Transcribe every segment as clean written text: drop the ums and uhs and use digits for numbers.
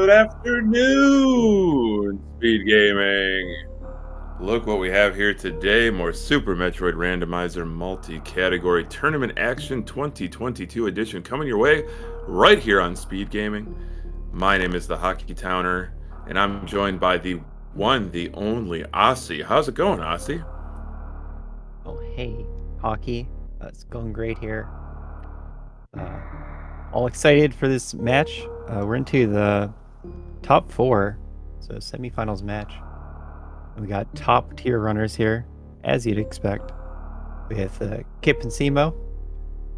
Good afternoon, Speed Gaming. Look what we have here today. More Super Metroid Randomizer multi-category tournament action 2022 edition coming your way right here on Speed Gaming. My name is the Hockey Towner, and I'm joined by the one, the only Aussie. How's it going, Aussie? Oh, hey, hockey. It's going great here. All excited for this match. We're into the top four, so semifinals match. We got top tier runners here, as you'd expect, with Kipp and Cemo.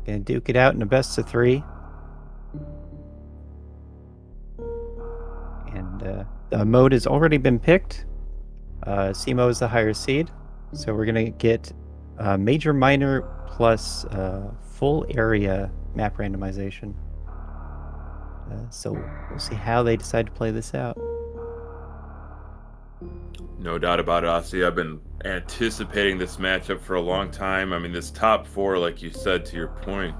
Gonna duke it out in a best of three. And the mode has already been picked. Cemo is the higher seed, so we're gonna get major minor plus full area map randomization. So we'll see how they decide to play this out. No doubt about it, Aussie. I've been anticipating this matchup for a long time. I mean, this top four, like you said, to your point,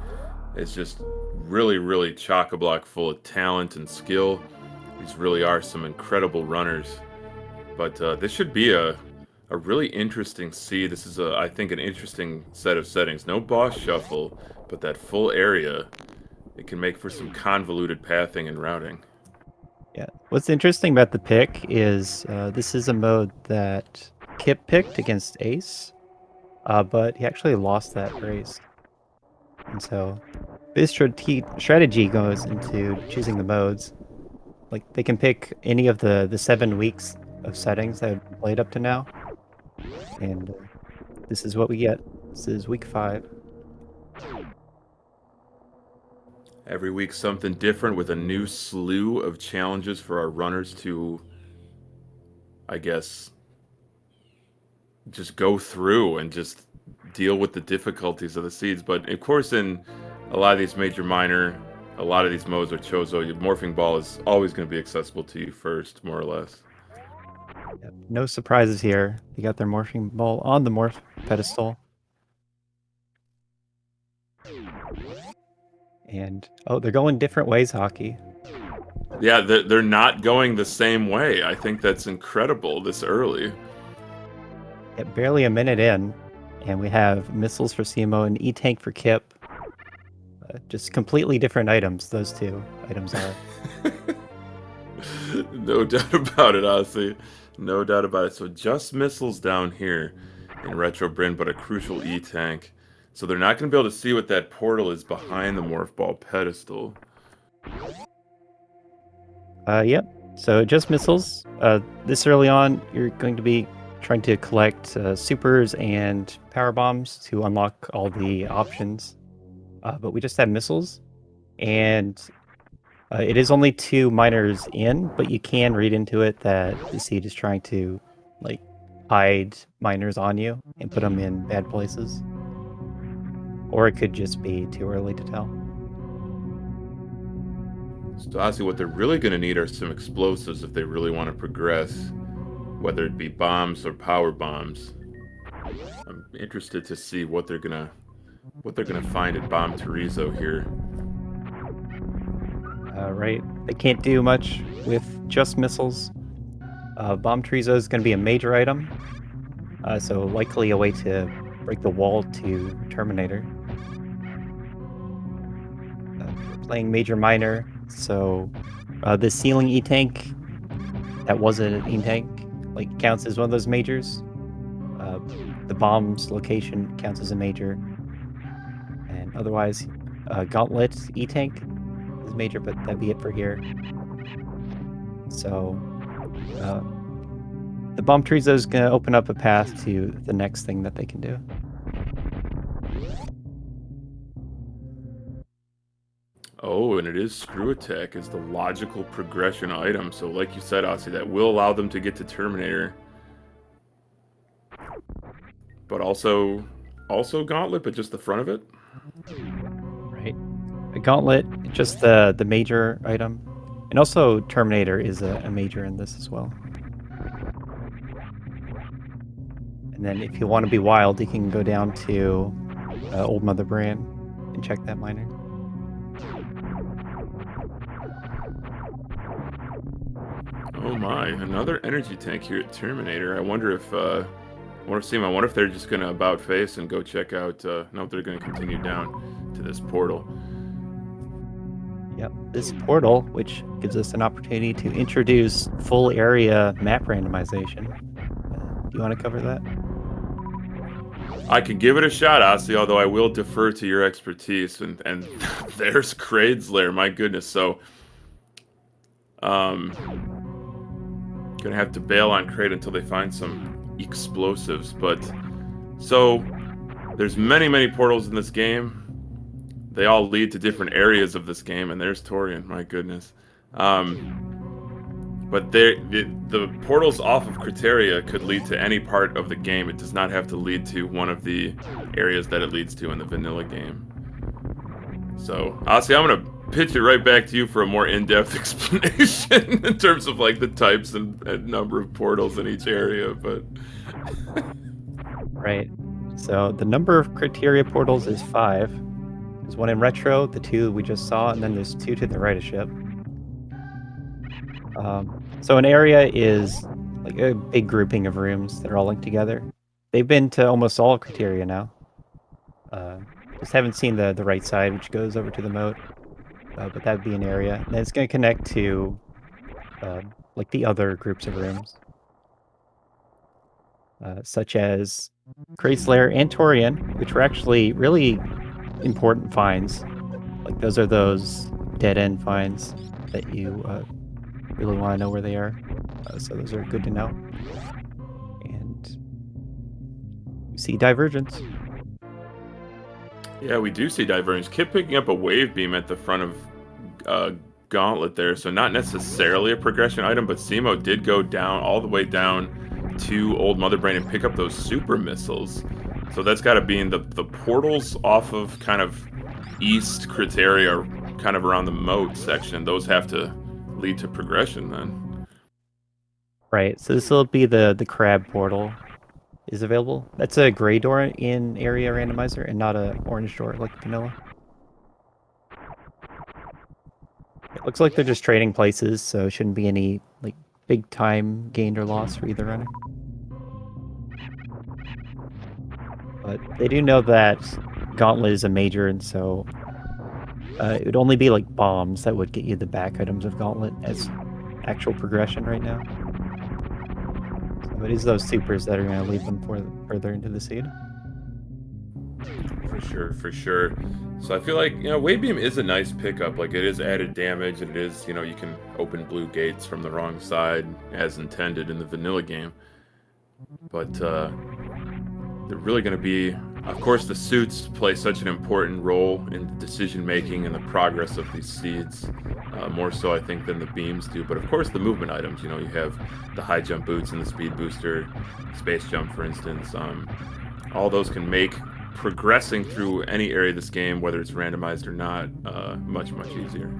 is just really, really chock-a-block full of talent and skill. These really are some incredible runners. But this should be a really interesting seed. This is, I think, an interesting set of settings. No boss shuffle, but that full area, it can make for some convoluted pathing and routing. Yeah. What's interesting about the pick is this is a mode that Kipp picked against Ace, but he actually lost that race. And so this strategy goes into choosing the modes. Like, they can pick any of the 7 weeks of settings that have been played up to now. And this is what we get. This is week 5. Every week something different with a new slew of challenges for our runners to, I guess, just go through and just deal with the difficulties of the seeds. But of course, in a lot of these major minor, a lot of these modes with Chozo, your morphing ball is always going to be accessible to you first, more or less. Yep. No surprises here. They got their morphing ball on the morph pedestal. And, oh, they're going different ways, hockey. Yeah, they're not going the same way. I think that's incredible this early. At barely a minute in, and we have missiles for Cemo and E-Tank for Kipp. Just completely different items, those two items are. No doubt about it, Ozzy. No doubt about it. So just missiles down here in Retro Brin, but a crucial E-Tank. So they're not going to be able to see what that portal is behind the Morph Ball pedestal. Yep. So just missiles. This early on, you're going to be trying to collect supers and power bombs to unlock all the options. But we just have missiles, and it is only 2 miners in, but you can read into it that the seed is trying to, like, hide miners on you and put them in bad places. Or it could just be too early to tell. So honestly, what they're really going to need are some explosives if they really want to progress, whether it be bombs or power bombs. I'm interested to see what they're gonna find at Bomb Terizo here. Right, they can't do much with just missiles. Bomb Terizo is going to be a major item, so likely a way to break the wall to Terminator. We're playing major minor, so the ceiling E-Tank, that wasn't an E-Tank, like, counts as one of those majors. The bomb's location counts as a major, and otherwise, Gauntlet E-Tank is major, but that'd be it for here. So the Bomb Terizo is going to open up a path to the next thing that they can do. Oh, and it is Screw Attack as the logical progression item. So like you said, Aussie, that will allow them to get to Terminator. But also Gauntlet, but just the front of it? Right. A Gauntlet, just the major item. And also Terminator is a major in this as well. And then if you want to be wild, you can go down to Old Mother Brand and check that miner. Oh my, another energy tank here at Terminator. I wonder if I wonder if they're just gonna about face and go check out. No, they're gonna continue down to this portal. Yep, this portal, which gives us an opportunity to introduce full area map randomization. Do you want to cover that? I can give it a shot, Ozzy, although I will defer to your expertise. And there's Kraid's lair. My goodness. So, um, gonna have to bail on Kraid until they find some explosives. But so there's many portals in this game. They all lead to different areas of this game, and there's Torian. My goodness. But the portals off of Criteria could lead to any part of the game. It does not have to lead to one of the areas that it leads to in the vanilla game. So, honestly, I'm going to pitch it right back to you for a more in-depth explanation in terms of like the types and number of portals in each area, but... Right. So the number of criteria portals is 5. There's one in retro, the 2 we just saw, and then there's 2 to the right of ship. So an area is like a big grouping of rooms that are all linked together. They've been to almost all criteria now. Just haven't seen the right side, which goes over to the moat. But that would be an area. And then it's going to connect to like the other groups of rooms. Such as Chrysler and Torian, which were actually really important finds. Like those dead-end finds that you really want to know where they are. So those are good to know. And we see Divergence. Yeah, we do see Divergence. Kipp picking up a wave beam at the front of Gauntlet there, so not necessarily a progression item, but cemo did go down, all the way down to Old Mother Brain and pick up those super missiles. So that's got to be in the portals off of kind of East Criteria, kind of around the moat section. Those have to lead to progression then. Right, so this will be the crab portal is available. That's a gray door in area randomizer and not a orange door like vanilla. It looks like they're just trading places, so it shouldn't be any like big time gained or lost for either runner. But they do know that Gauntlet is a major, and so it would only be like bombs that would get you the back items of Gauntlet as actual progression right now. So it is those supers that are going to lead them further into the seed. For sure. So I feel like, Wave Beam is a nice pickup. Like, it is added damage, and it is, you can open blue gates from the wrong side as intended in the vanilla game. But they're really going to be, of course, the suits play such an important role in the decision making and the progress of these seeds. More so, I think, than the beams do. But of course, the movement items. You have the high jump boots and the speed booster, space jump, for instance. All those can make progressing through any area of this game, whether it's randomized or not, much easier.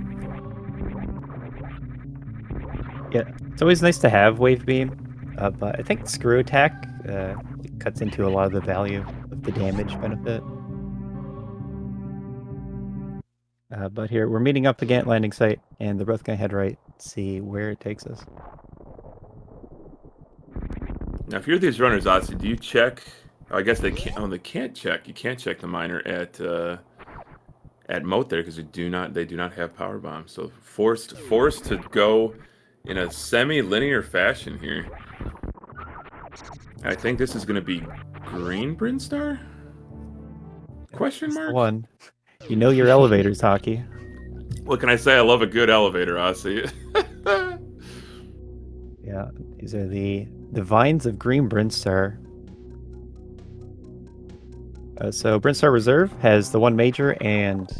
Yeah, it's always nice to have Wave Beam, but I think Screw Attack cuts into a lot of the value of the damage benefit. But here, we're meeting up again at landing site, and they're both going to head right, see where it takes us. Now, if you're these runners, Ozzy, do you check? Oh, I guess they can't. Oh, they can't check. You can't check the miner at moat there because they do not have power bombs. So forced to go in a semi-linear fashion here. I think this is going to be green Brinstar? Question mark? One. You know your elevators, Hockey. What can I say? I love a good elevator, Ozzy. Yeah, these are the vines of green Brinstar. So Brinstar Reserve has the one major and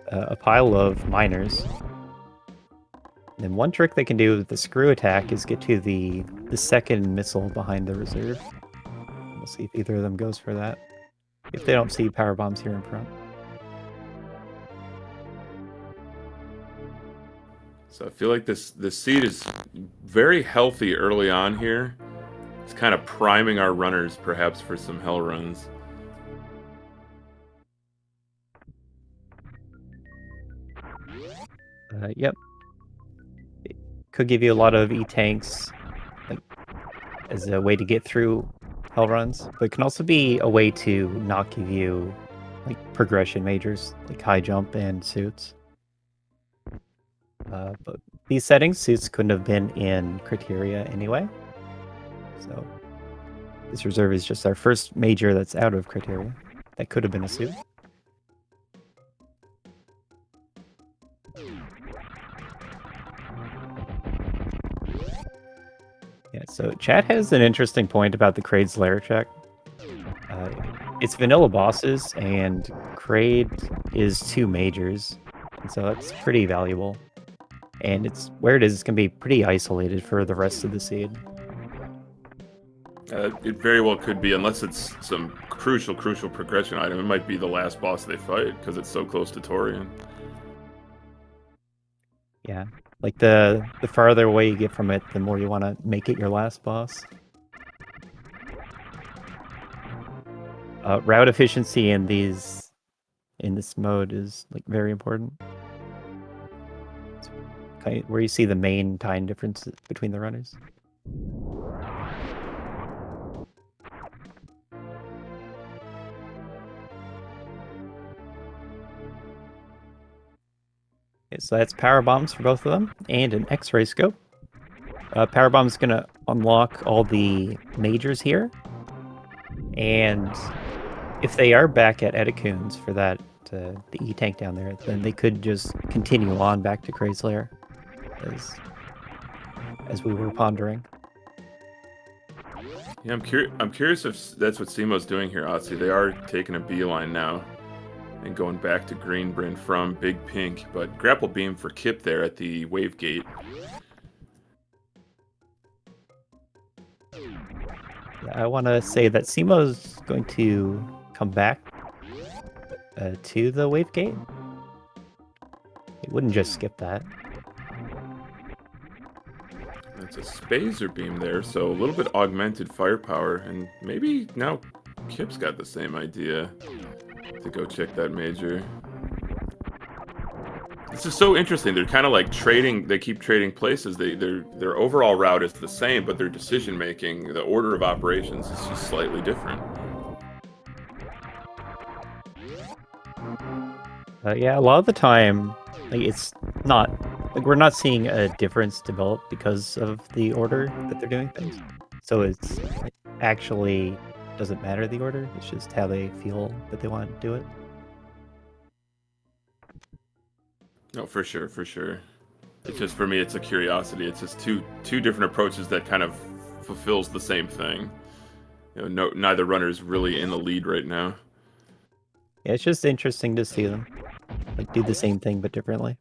a pile of miners. And then one trick they can do with the screw attack is get to the second missile behind the reserve. We'll see if either of them goes for that. If they don't see power bombs here in front. So I feel like this seed is very healthy early on here. It's kind of priming our runners, perhaps, for some hell runs. Yep. could give you a lot of E-tanks, like, as a way to get through hell runs, but it can also be a way to not give you like progression majors, like high jump and suits. But these settings, suits couldn't have been in criteria anyway. So this reserve is just our first major that's out of criteria. That could have been a suit. Yeah, so chat has an interesting point about the Kraid's Lair check. It's vanilla bosses, and Kraid is 2 majors, and so that's pretty valuable. And it's where it is, it's going to be pretty isolated for the rest of the seed. It very well could be, unless it's some crucial progression item. It might be the last boss they fight, because it's so close to Torian. Yeah, like the farther away you get from it, the more you want to make it your last boss. Route efficiency in this mode is like very important. It's kind of where you see the main time difference between the runners. Okay, so that's power bombs for both of them, and an X-ray scope. Power bomb's gonna unlock all the majors here, and if they are back at Edicoons for that the E-tank down there, then they could just continue on back to Kraid's Lair, as we were pondering. Yeah, I'm curious if that's what Cemo's doing here, Otzi. They are taking a beeline now and going back to Green Bryn from Big Pink, but grapple beam for Kipp there at the wave gate. Yeah, I want to say that Cemo's going to come back to the wave gate. It wouldn't just skip that. That's a Spazer beam there, so a little bit augmented firepower, and maybe now Kipp's got the same idea to go check that major. This is so interesting. They're kind of like trading. They keep trading places. Their overall route is the same, but their decision making, the order of operations, is just slightly different. Yeah, a lot of the time, like it's not like we're not seeing a difference develop because of the order that they're doing things. So it's like, actually doesn't matter the order. It's just how they feel that they want to do it. No, for sure, for sure. It's just, for me, it's a curiosity. It's just two different approaches that kind of fulfills the same thing. You know, neither runner is really in the lead right now. Yeah, it's just interesting to see them like do the same thing but differently.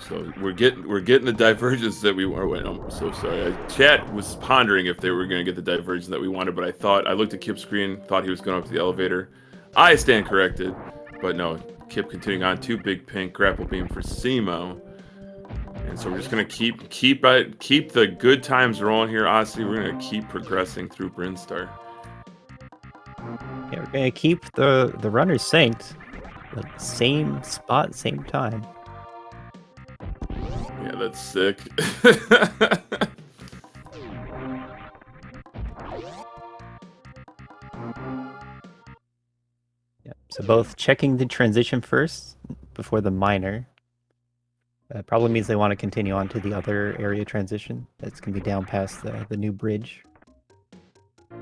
So we're getting the divergence that we want. Wait, I'm so sorry. Chat was pondering if they were going to get the divergence that we wanted, but I looked at Kipp's screen, thought he was going up to the elevator. I stand corrected, but no. Kipp continuing on to Big Pink, grapple beam for Cemo, and so we're just gonna keep the good times rolling here. Honestly, we're gonna keep progressing through Brinstar. Yeah, we're gonna keep the runners synced, like same spot, same time. Yeah, that's sick. Yeah, so both checking the transition first before the minor. Probably means they want to continue on to the other area transition. That's gonna be down past the new bridge. So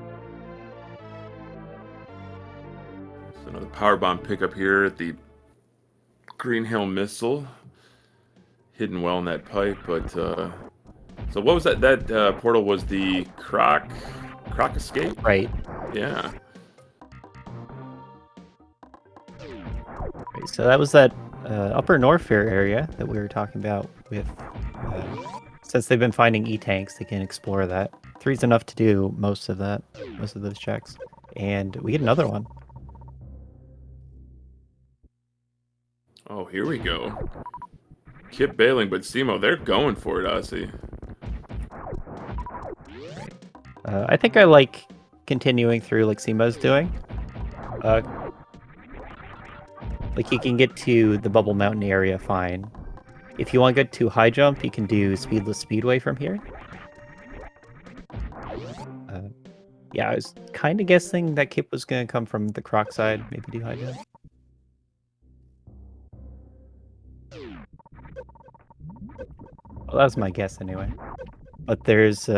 another power bomb pickup here at the Green Hill missile. Hidden well in that pipe, but so what was that? That portal was the Croc escape? Right. Yeah. Right, so that was that upper Norfair area that we were talking about with... since they've been finding E-tanks, they can explore that. 3's enough to do most of those checks. And we get another one. Oh, here we go. Kipp bailing, but Cemo, they're going for it, I see. I think I like continuing through like Semo's doing, like you can get to the Bubble Mountain area fine. If you want to get to high jump, you can do Speedless Speedway from here. Yeah, I was kind of guessing that Kipp was going to come from the Croc side, maybe do high jump. Well, that was my guess anyway. But there's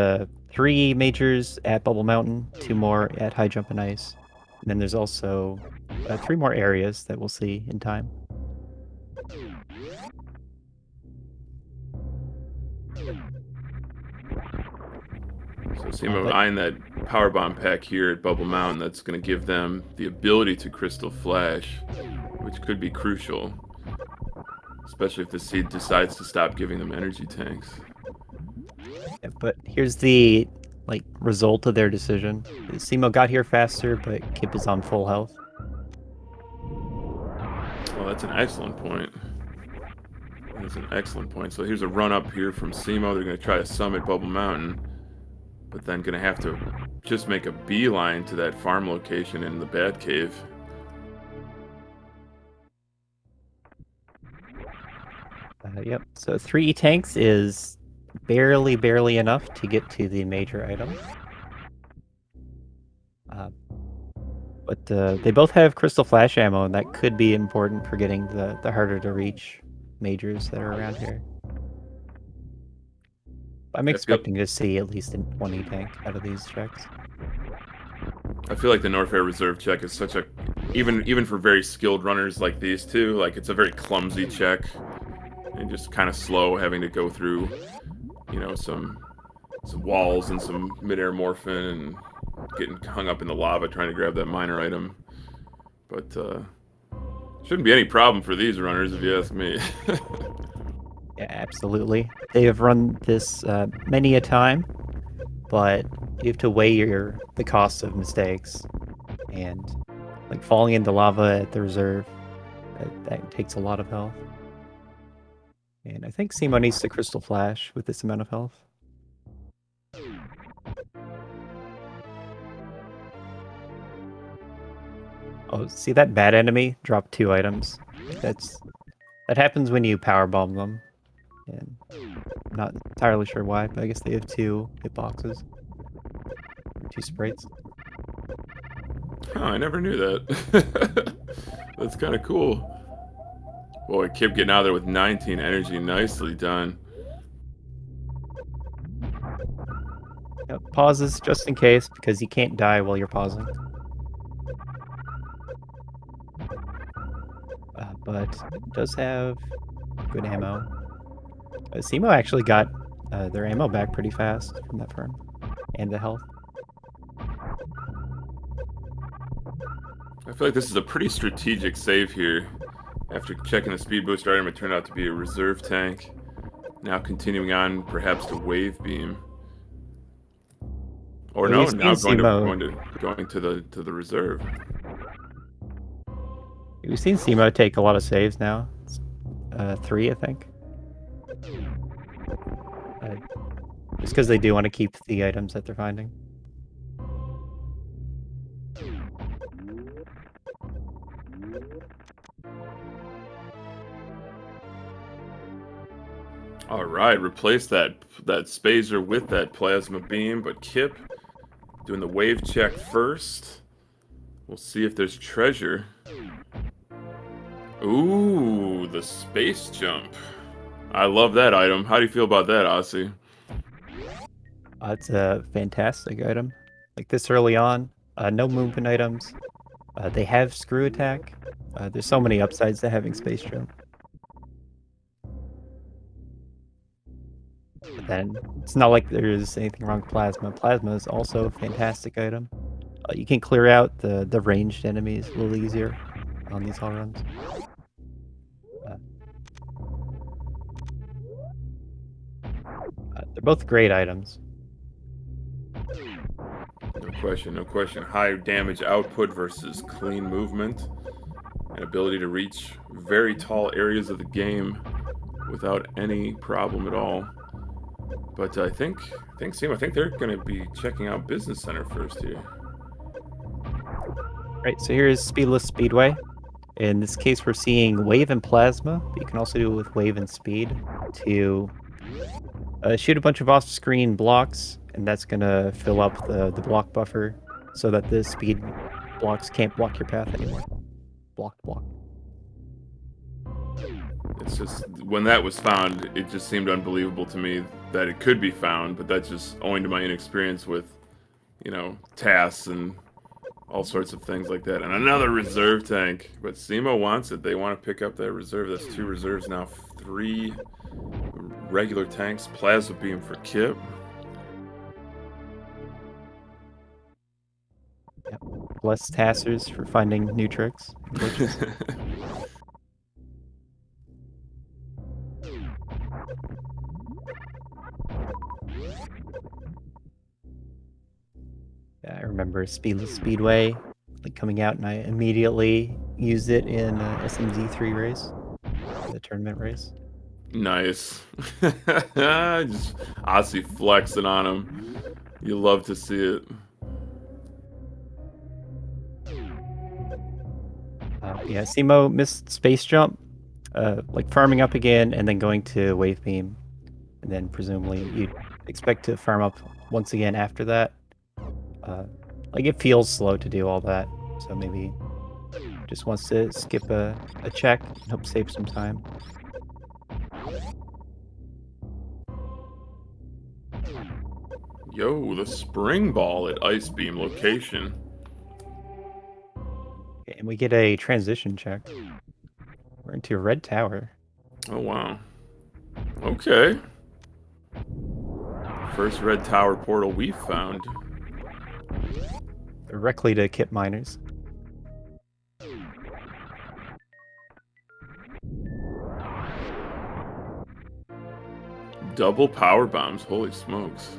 3 majors at Bubble Mountain, 2 more at High Jump and Ice. And then there's also 3 more areas that we'll see in time. So Semo eyeing that power bomb pack here at Bubble Mountain. That's going to give them the ability to Crystal Flash, which could be crucial, especially if the seed decides to stop giving them energy tanks. Yeah, but here's the result of their decision. Semo got here faster, but Kipp is on full health. Well, that's an excellent point. That's an excellent point. So here's a run up here from Semo. They're going to try to summit Bubble Mountain, but then going to have to just make a beeline to that farm location in the Bat Cave. Yep, so 3 tanks is barely enough to get to the major item. But they both have Crystal Flash ammo, and that could be important for getting the harder to reach majors that are around here. I'm expecting to see at least a 20 tank out of these checks. I feel like the Norfair reserve check is such a, even for very skilled runners like these two, like it's a very clumsy check and just kind of slow, having to go through, you know, some walls and some midair morphin and getting hung up in the lava trying to grab that minor item. But shouldn't be any problem for these runners, if you ask me. Yeah, absolutely. They have run this many a time, but you have to weigh the cost of mistakes, and like falling into lava at the reserve, that takes a lot of health. And I think Semo needs to Crystal Flash with this amount of health. Oh, see that bad enemy drop 2 items? That happens when you power bomb them. And I'm not entirely sure why, but I guess they have 2 hitboxes. 2 sprites. Huh, I never knew that. That's kind of cool. Boy, Kipp getting out there with 19 energy. Nicely done. Yep, pauses just in case, because you can't die while you're pausing. But it does have good ammo. Semo actually got their ammo back pretty fast from that farm, and the health. I feel like this is a pretty strategic save here. After checking the speed booster item, it turned out to be a reserve tank. Now continuing on, perhaps to wave beam. Or no, now going to the reserve. We've seen Semo take a lot of saves now. 3, I think. Just because they do want to keep the items that they're finding. All right, replace that spazer with that plasma beam, but Kipp doing the wave check first. We'll see if there's treasure. Ooh, the space jump. I love that item. How do you feel about that, Aussie? It's a fantastic item. Like this early on, no movement items. They have screw attack. There's so many upsides to having space jump. But then it's not like there's anything wrong with plasma. Plasma is also a fantastic item. You can clear out the ranged enemies a little easier on these haul runs. They're both great items. No question, no question. High damage output versus clean movement. And ability to reach very tall areas of the game without any problem at all. But I think Semo, they're going to be checking out Business Center first here. Right, so here's Speedless Speedway. In this case, we're seeing wave and plasma, but you can also do it with wave and speed to shoot a bunch of off-screen blocks, and that's gonna fill up the block buffer so that the speed blocks can't block your path anymore. Block. It's just when that was found, it just seemed unbelievable to me that it could be found, but that's just owing to my inexperience with, tasks and all sorts of things like that. And another reserve tank, but cemo wants it. They want to pick up that reserve. That's 2 reserves now, 3 regular tanks, plasma beam for Kipp. Yep. Less tassers for finding new tricks. Glitches. Yeah, I remember Speedless Speedway like coming out, and I immediately used it in SMZ3 race, the tournament race. Nice. Just Aussie flexing on him. You love to see it. Yeah, cemo missed space jump, like farming up again and then going to wave beam, and then presumably you'd expect to farm up once again after that. Like it feels slow to do all that, so maybe just wants to skip a check and hope save some time. Yo, the spring ball at Ice Beam location. Okay, and we get a transition check. We're into Red Tower. Oh, wow. Okay. First red tower portal we've found. Directly to Kipp Miners. Double power bombs, holy smokes.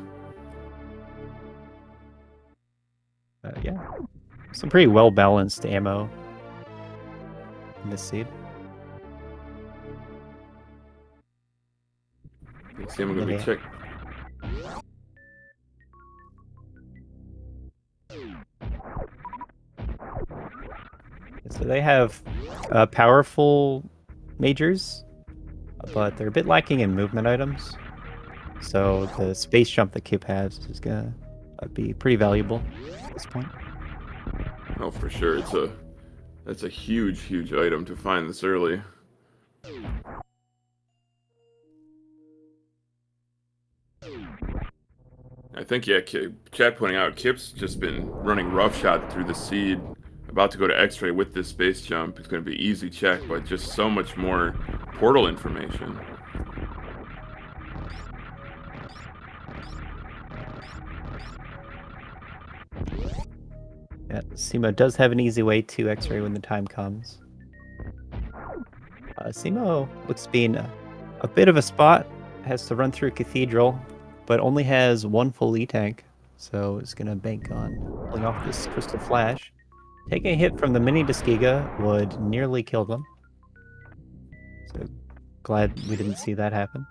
Yeah, some pretty well-balanced ammo in this seed. Let's see, I'm gonna be check. So they have powerful majors, but they're a bit lacking in movement items. So the space jump that Kipp has is gonna be pretty valuable at this point. Oh, for sure. That's a huge item to find this early. I think, yeah, chat pointing out, Kipp's just been running roughshod through the seed. About to go to X-ray with this space jump. It's going to be easy check, but just so much more portal information. Yeah, cemo does have an easy way to X-ray when the time comes. cemo looks to be in a bit of a spot. Has to run through Cathedral, but only has 1 full E-tank, so it's going to bank on pulling off this Crystal Flash. Taking a hit from the mini Disgiga would nearly kill them. So glad we didn't see that happen.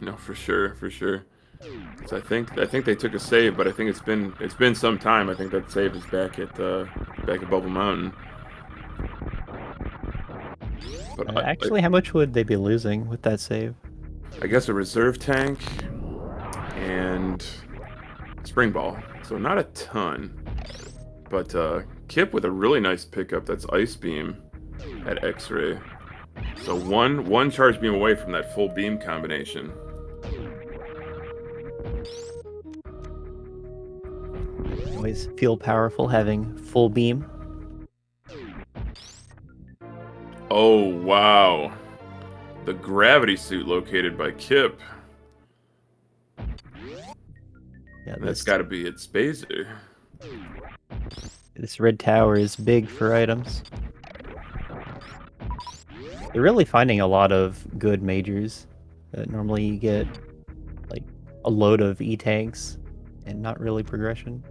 No, for sure. So I think they took a save, but I think it's been some time. I think that save is back at Bubble Mountain. But actually, how much would they be losing with that save? I guess a reserve tank and spring ball, so not a ton. But Kipp with a really nice pickup. That's Ice Beam at X-ray. So one charge beam away from that full beam combination. Always feel powerful having full beam. Oh, wow. The gravity suit located by Kipp. Yeah, That's got to be its Baser. This red tower is big for items. They're really finding a lot of good majors. Normally you get like a load of E-tanks and not really progression.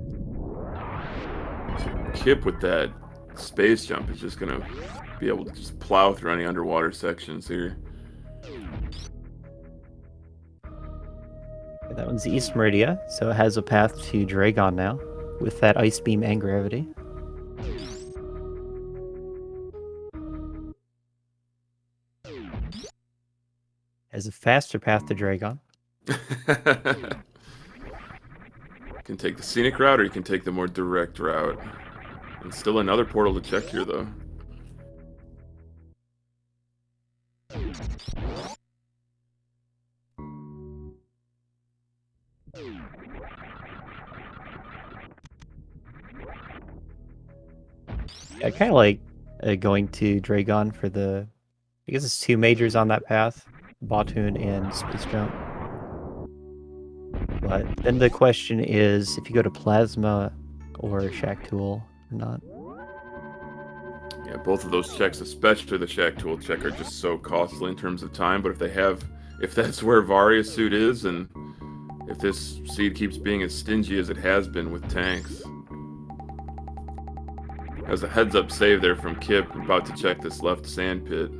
Kipp with that space jump is just gonna be able to just plow through any underwater sections here. That one's East Meridia, so it has a path to Dragon now with that Ice Beam and Gravity. Has a faster path to Dragon. You can take the scenic route, or you can take the more direct route. And still another portal to check here, though. I kind of like going to Dragon for the, I guess it's 2 majors on that path, Batoon and Space Jump. But then the question is if you go to Plasma or Shack Tool or not. Yeah, both of those checks, especially the Shack Tool check, are just so costly in terms of time. But if that's where Various Suit is, and if this seed keeps being as stingy as it has been with tanks. As a heads-up save there from Kipp, about to check this left sand pit,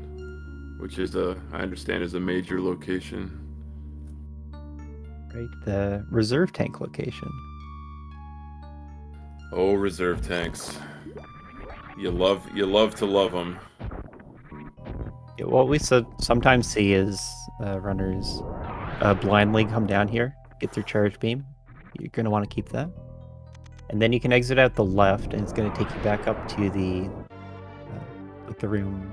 which is I understand is a major location. Right, the reserve tank location. Oh, reserve tanks. You love to love them. Yeah, what we sometimes see is runners blindly come down here, get their charge beam. You're going to want to keep that. And then you can exit out the left, and it's going to take you back up to the room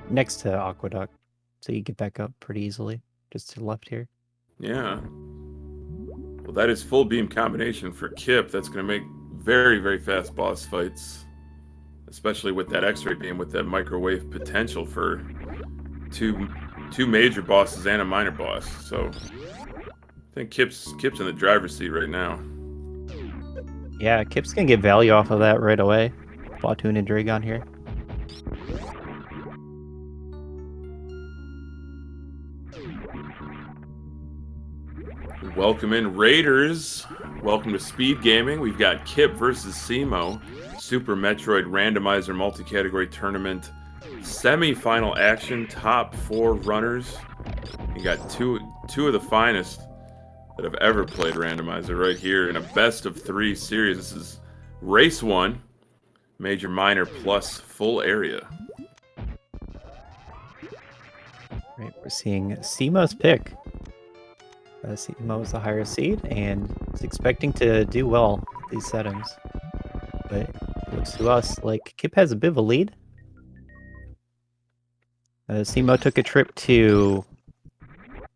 next to Aqueduct. So you get back up pretty easily, just to the left here. Yeah. Well, that is full beam combination for Kipp. That's going to make very, very fast boss fights. Especially with that X-ray beam, with that microwave potential for two major bosses and a minor boss. So I think Kipp's in the driver's seat right now. Yeah, Kipp's gonna get value off of that right away. Batoon and Dragon here. Welcome in, Raiders. Welcome to SpeedGaming. We've got Kipp versus cemo. Super Metroid Randomizer multi-category tournament. Semi-final action. Top 4 runners. You got two of the finest that have ever played Randomizer right here in a best of 3 series. This is race 1. Major, minor, plus full area. Right, we're seeing cemo's pick. cemo is the higher seed and is expecting to do well with these settings. But it looks to us like Kipp has a bit of a lead. Cemo took a trip to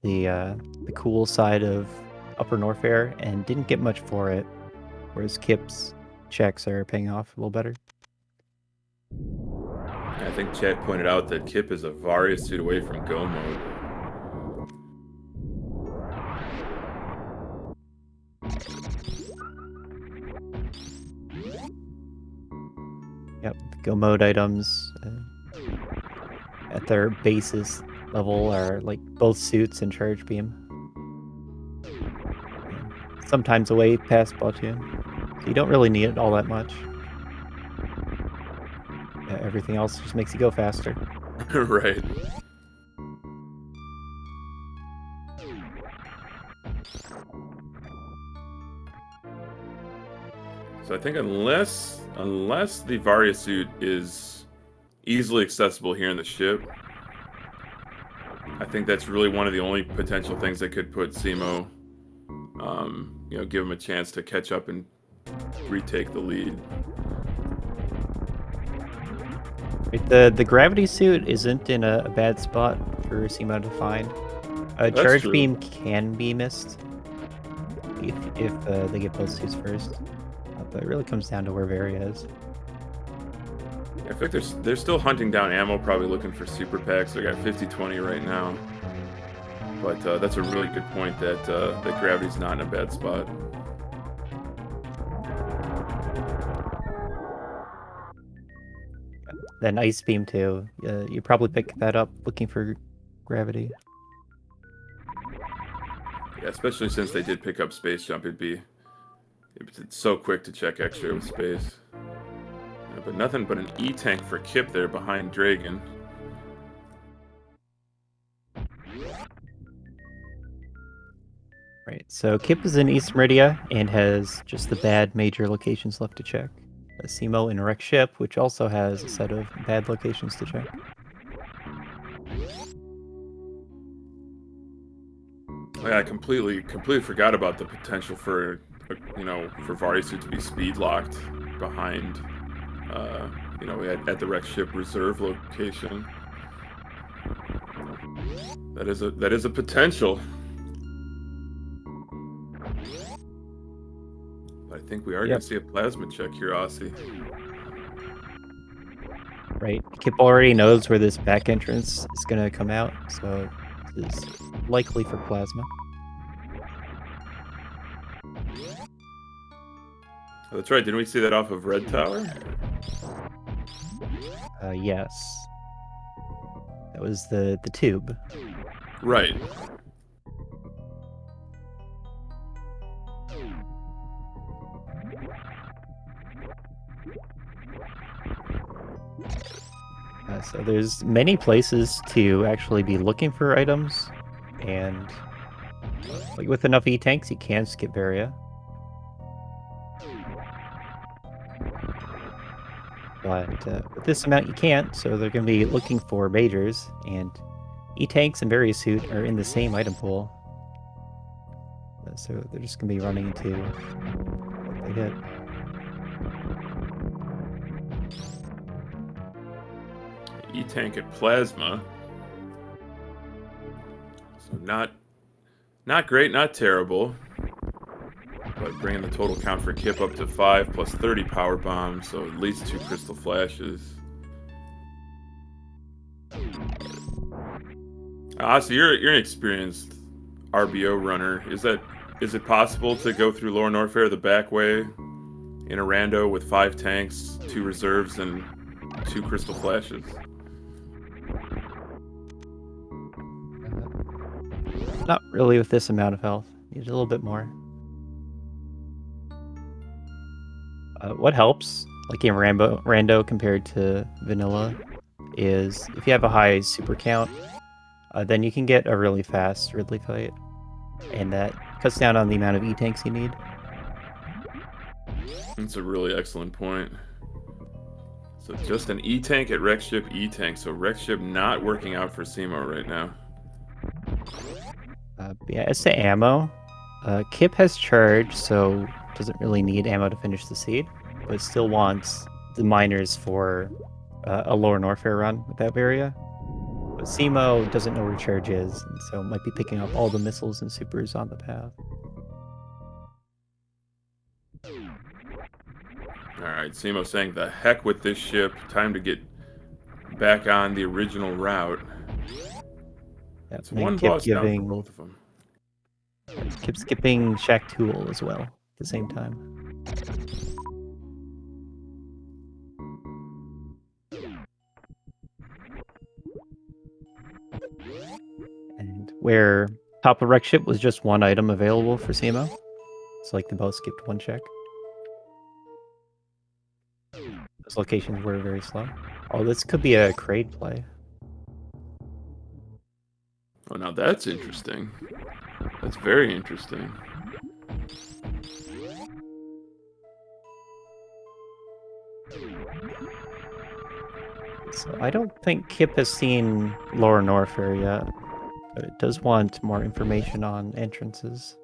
the cool side of Upper Norfair and didn't get much for it, whereas Kipp's checks are paying off a little better. I think Chad pointed out that Kipp is a Various suit away from go mode. Yep, go mode items at their basis level are like both suits and charge beam. Sometimes away past Batoon. So you don't really need it all that much. Everything else just makes you go faster. Right. So I think unless the Various suit is easily accessible here in the ship, I think that's really one of the only potential things that could put cemo, give him a chance to catch up and retake the lead. The gravity suit isn't in a bad spot for cemo to find. Charge true. beam can be missed if they get both suits first, but it really comes down to where Varia is. I think they're still hunting down ammo, probably looking for super packs. They got 50-20 right now, but that's a really good point that gravity's not in a bad spot. Then ice beam too. You probably pick that up looking for gravity. Yeah, especially since they did pick up space jump, it's so quick to check X-ray with space. Yeah, but nothing but an E-tank for Kipp there behind Dragon. Right, so Kipp is in East Meridia and has just the bad major locations left to check. cemo in Wreck Ship, which also has a set of bad locations to check. Yeah, I completely forgot about the potential for for Varisu to be speed locked behind at the wreck ship reserve location. That is a potential. But I think we are going Yep. to see a plasma check here, Aussie. Right. Kipp already knows where this back entrance is going to come out, so this is likely for plasma. Oh, that's right. Didn't we see that off of Red Tower? Yes. That was the tube. Right. So there's many places to actually be looking for items, and like with enough E-tanks, you can skip area. But with this amount, you can't, so they're going to be looking for majors, and E-tanks and Various Suit are in the same item pool. So they're just going to be running into what they hit. E-tank at plasma. So not great, not terrible. But bringing the total count for Kipp up to 5 plus 30 power bombs, so at least 2 crystal flashes. So you're an experienced RBO runner. Is it possible to go through Lower Norfair the back way in a rando with 5 tanks, 2 reserves, and 2 crystal flashes? Not really with this amount of health. Need a little bit more. What helps, like in Rando compared to Vanilla, is if you have a high super count, then you can get a really fast Ridley fight, and that cuts down on the amount of E-tanks you need. That's a really excellent point. So just an E-tank at Wreck Ship E-tank, so Wreck Ship not working out for cemo right now. Yeah, as to ammo, Kipp has charge, so doesn't really need ammo to finish the seed, but still wants the miners for a Lower Norfair run with that area. But cemo doesn't know where charge is, and so might be picking up all the missiles and supers on the path. Alright, cemo saying the heck with this ship, time to get back on the original route. It's one boss down for both of them. Kipp skipping Shack Tool as well at the same time. And where top of wreck ship was just one item available for cemo, it's like they both skipped one check. Those locations were very slow. Oh, this could be a Kraid play. Oh, now that's interesting. That's very interesting. So I don't think Kipp has seen Lower Norfair yet, but it does want more information on entrances.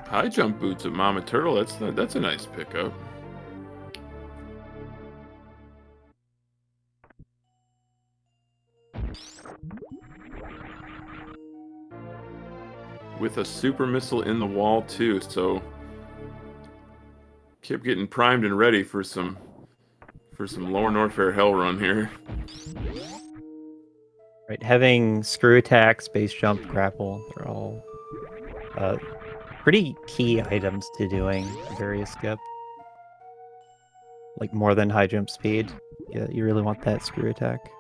High jump boots at Mama Turtle. That's a nice pickup. With a super missile in the wall too, so Kipp getting primed and ready for some Lower Norfair hell run here. Right, having screw attack, space jump, grapple, they're all pretty key items to doing various skip. Like more than high jump speed. Yeah, you really want that screw attack.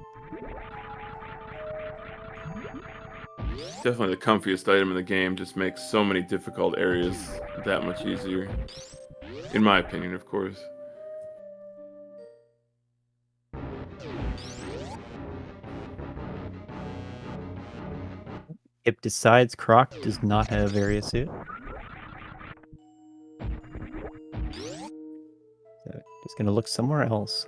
Definitely the comfiest item in the game. Just makes so many difficult areas that much easier. In my opinion, of course. Kipp decides Croc does not have various suit. So just gonna look somewhere else.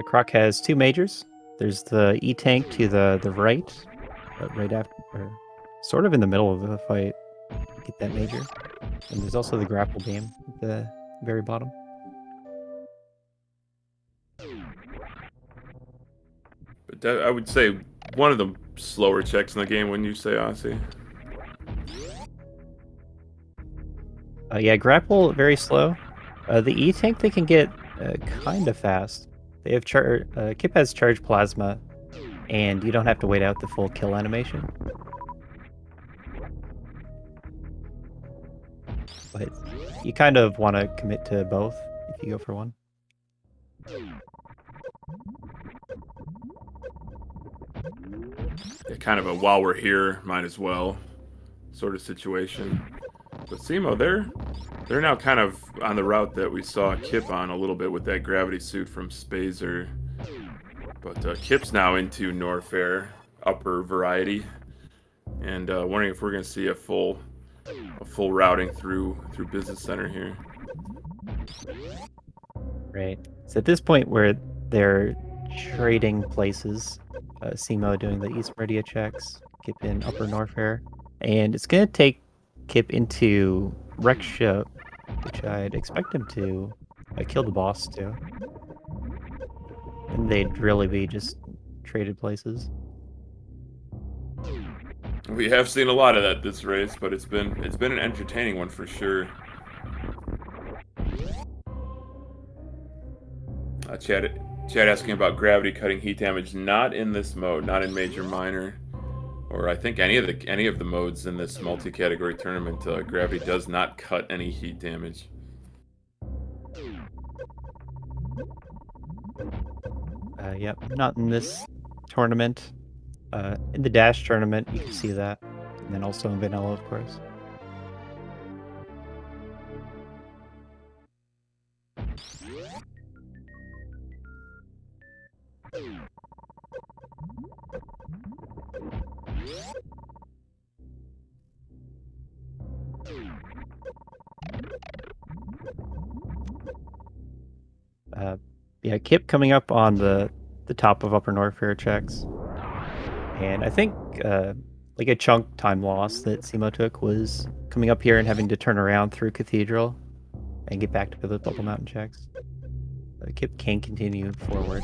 Croc has two majors. There's the E-Tank to the right, right after, or sort of in the middle of the fight. Get that major. And there's also the grapple beam at the very bottom. But I would say one of the slower checks in the game, wouldn't you say, Aussie? Yeah, grapple very slow. The E-Tank they can get kind of fast. They have Kipp has charge plasma, and you don't have to wait out the full kill animation. But you kind of want to commit to both if you go for one. Yeah, kind of a while we're here, might as well sort of situation. But cemo, they're now kind of on the route that we saw Kipp on a little bit with that gravity suit from Spazer. But Kipp's now into Norfair upper variety, and wondering if we're going to see a full routing through Business Center here. Right. So at this point where they're trading places, cemo doing the East Meridia checks, Kipp in Upper Norfair, and it's going to take Kipp into Rexship, which I'd expect him to kill the boss too. And they'd really be just traded places. We have seen a lot of that this race, but it's been an entertaining one for sure. Chad asking about gravity cutting heat damage. Not in this mode, not in major minor, or I think any of the modes in this multi-category tournament. Gravity does not cut any heat damage. Yep, not in this tournament. In the Dash tournament, you can see that, and then also in Vanilla, of course. Yeah, Kipp coming up on the top of Upper Norfair checks. And I think like a chunk time loss that cemo took was coming up here and having to turn around through Cathedral and get back to the Bubble Mountain checks. Kipp can continue forward.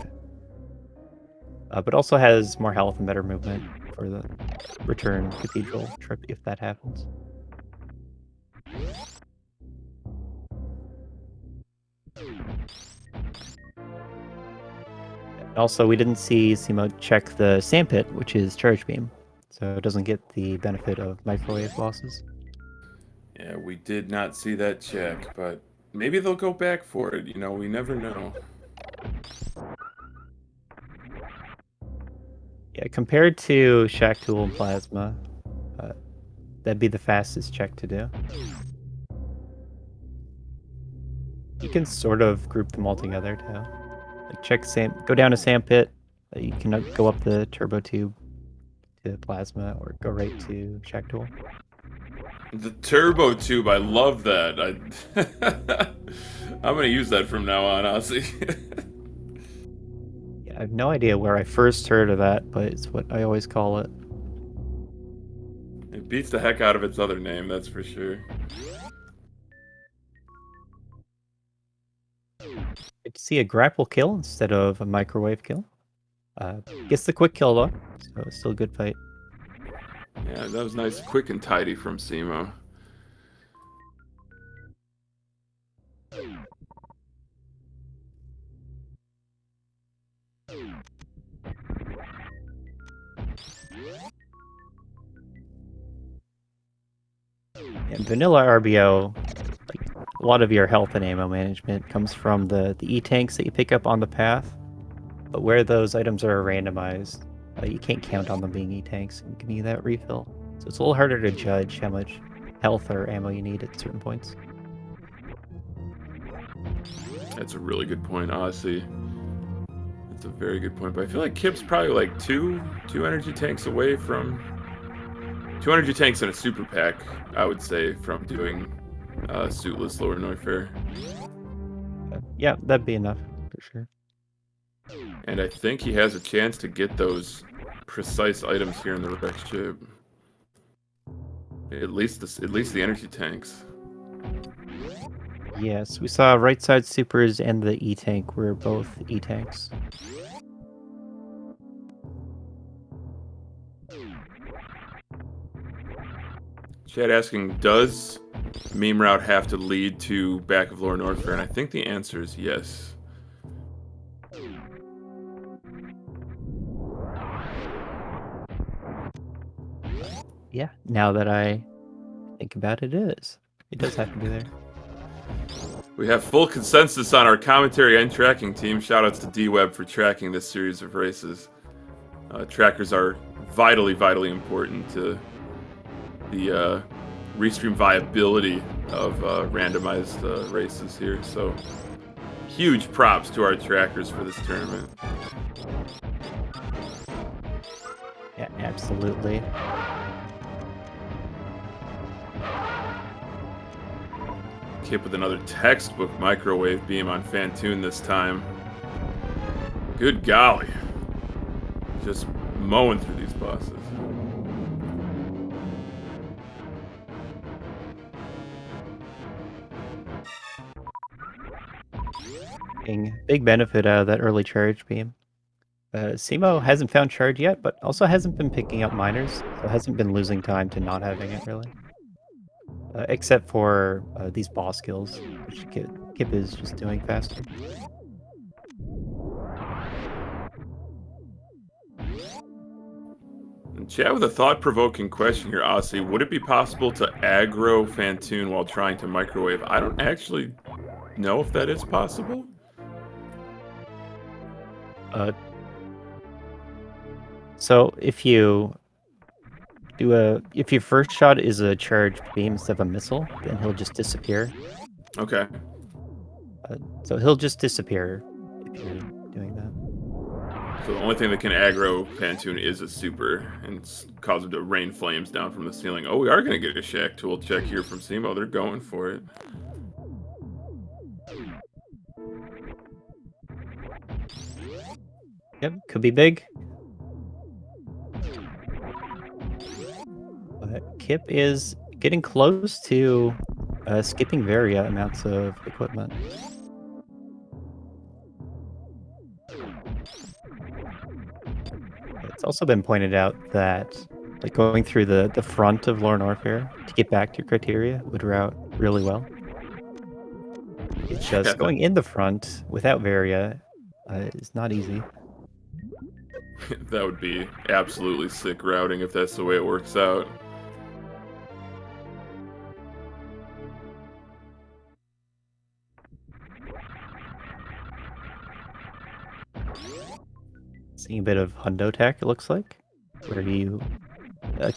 But also has more health and better movement for the return Cathedral trip if that happens. Also, we didn't see cemo check the Sandpit, which is Charge Beam, so it doesn't get the benefit of microwave losses. Yeah, we did not see that check, but maybe they'll go back for it. You know, we never know. Yeah, compared to Shack Tool and Plasma, that'd be the fastest check to do. You can sort of group them all together too. Like go down to Sandpit. You can go up the turbo tube to Plasma, or go right to Shack Tool. The turbo tube, I love that. I'm gonna use that from now on, Ozzy. Yeah, I have no idea where I first heard of that, but it's what I always call it. It beats the heck out of its other name, that's for sure. Good to see a grapple kill instead of a microwave kill. Gets the quick kill though, so it's still a good fight. Yeah, that was nice, quick and tidy from cemo. In Vanilla RBO, like, a lot of your health and ammo management comes from the E-tanks that you pick up on the path, but where those items are randomized, you can't count on them being E-tanks and giving you that refill. So it's a little harder to judge how much health or ammo you need at certain points. That's a really good point, honestly. That's a very good point, but I feel like Kipp's probably like two energy tanks away from... 2 energy tanks in a super pack, I would say, from doing Suitless lower Norfair. Yeah, that'd be enough for sure. And I think he has a chance to get those precise items here in the wreck ship. At least the energy tanks. Yes, we saw right side supers and the E-tank were both E-tanks. Chad asking, does meme route have to lead to back of lower Norfair? And I think the answer is yes. Yeah, now that I think about it, it is. It does have to be there. We have full consensus on our commentary and tracking team. Shoutouts to D-Web for tracking this series of races. Trackers are vitally, vitally important to the restream viability of randomized races here. So huge props to our trackers for this tournament. Yeah, absolutely. Kipp with another textbook microwave beam on Fantoon this time. Good golly. Just mowing through these bosses. Big benefit out of that early charge beam. Cemo hasn't found charge yet, but also hasn't been picking up miners, so hasn't been losing time to not having it, really. Except for these boss kills, which Kipp is just doing faster. And Chad with a thought-provoking question here, Aussie. Would it be possible to aggro Fantoon while trying to microwave? I don't actually know if that is possible. So if you if your first shot is a charged beam instead of a missile, then he'll just disappear. Okay. So he'll just disappear if you're doing that. So the only thing that can aggro Fantoon is a super and cause him to rain flames down from the ceiling. Oh, we are going to get a Shack Tool check here from Cemo. They're going for it. Yep, could be big. But Kipp is getting close to skipping Varia amounts of equipment. It's also been pointed out that like going through the front of Lore Norfair to get back to your criteria would route really well. It's just going in the front without Varia is not easy. That would be absolutely sick routing if that's the way it works out. Seeing a bit of hundo tech, it looks like, where you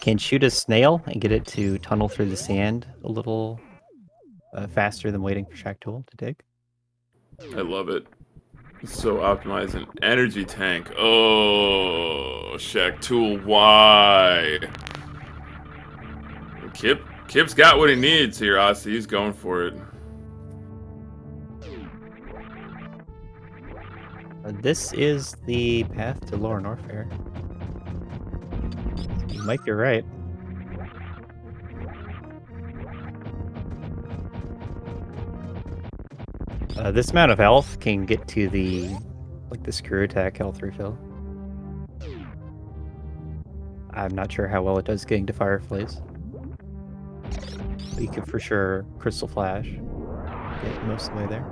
can shoot a snail and get it to tunnel through the sand a little faster than waiting for Shack Tool to dig. I love it. So optimized an energy tank. Oh, Shack Tool, why? Kipp's got what he needs here, Aussie. He's going for it. This is the path to Lower Norfair. You might be right. This amount of health can get to the screw attack health refill. I'm not sure how well it does getting to Fireflies. But you could for sure Crystal Flash. Get most of the way there.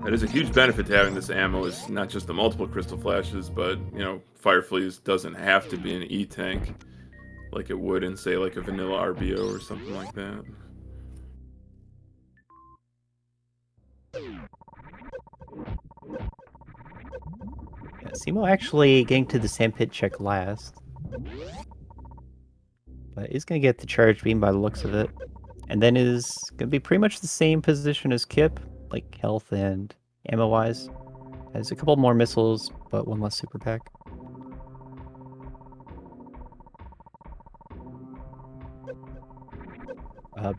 That is a huge benefit to having this ammo, is not just the multiple Crystal Flashes, but, you know, Fireflies doesn't have to be an E-tank like it would in, say, like a vanilla RBO or something like that. Yeah, Cemo actually getting to the sandpit check last. But is going to get the charge beam by the looks of it. And then is going to be pretty much the same position as Kipp, like health and ammo-wise. Has a couple more missiles, but one less super pack.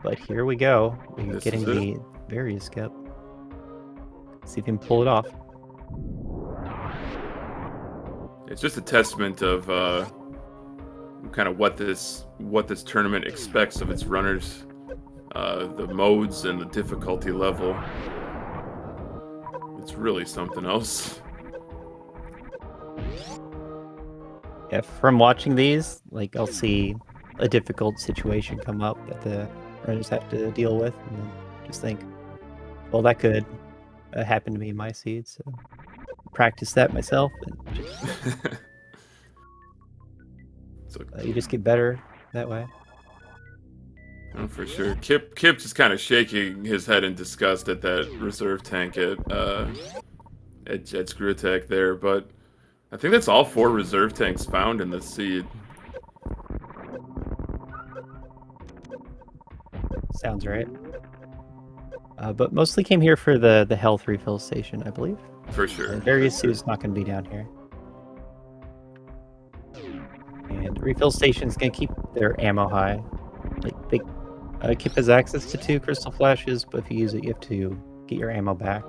But here we go. We're This is getting it. the various skip. See if you can pull it off. It's just a testament of kind of what this tournament expects of its runners, the modes and the difficulty level. It's really something else. Yeah, from watching these, like I'll see a difficult situation come up that the runners have to deal with, and then just think, well, that could happen to me in my seed. So practice that myself, and So, you just get better that way. oh, for sure. Kipp just kind of shaking his head in disgust at that reserve tank at Screw Attack there, but I think that's all 4 reserve tanks found in this seed. Sounds right. But mostly came here for the health refill station, I believe. For sure. Various for sure. is not going to be down here. And refill station's going to keep their ammo high. Like they Kipp has access to 2 crystal flashes, but if you use it, you have to get your ammo back.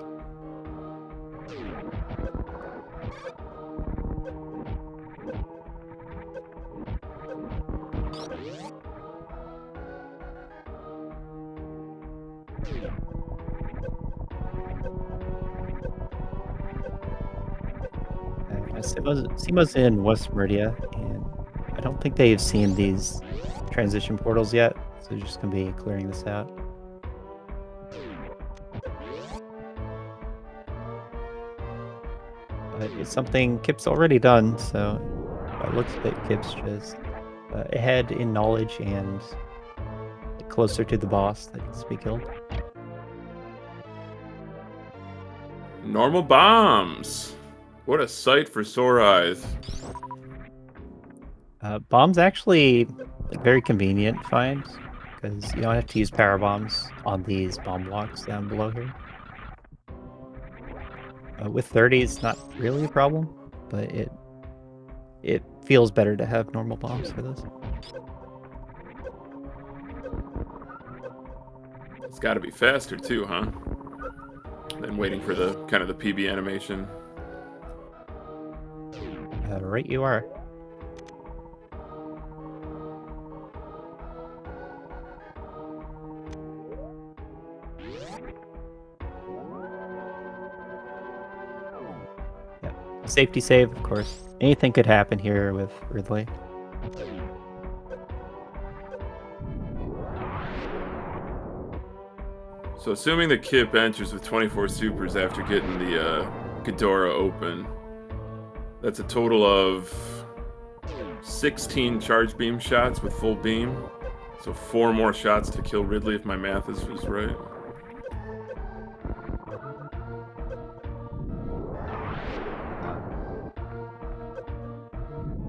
Semo's in West Meridia, and I don't think they've seen these transition portals yet, so they're just going to be clearing this out. But it's something Kipp's already done, so by looks of it, Kipp's just ahead in knowledge and closer to the boss that needs to be killed. Normal bombs. What a sight for sore eyes. Bombs actually a very convenient find, because you don't have to use power bombs on these bomb blocks down below here. With 30, it's not really a problem, but it feels better to have normal bombs for this. It's got to be faster too, huh? Than waiting for the kind of the PB animation. Right you are. Yeah. Safety save, of course. Anything could happen here with Ridley. So assuming the Kipp enters with 24 supers after getting the Ghidorah open, that's a total of 16 charge beam shots with full beam. So 4 more shots to kill Ridley if my math is right.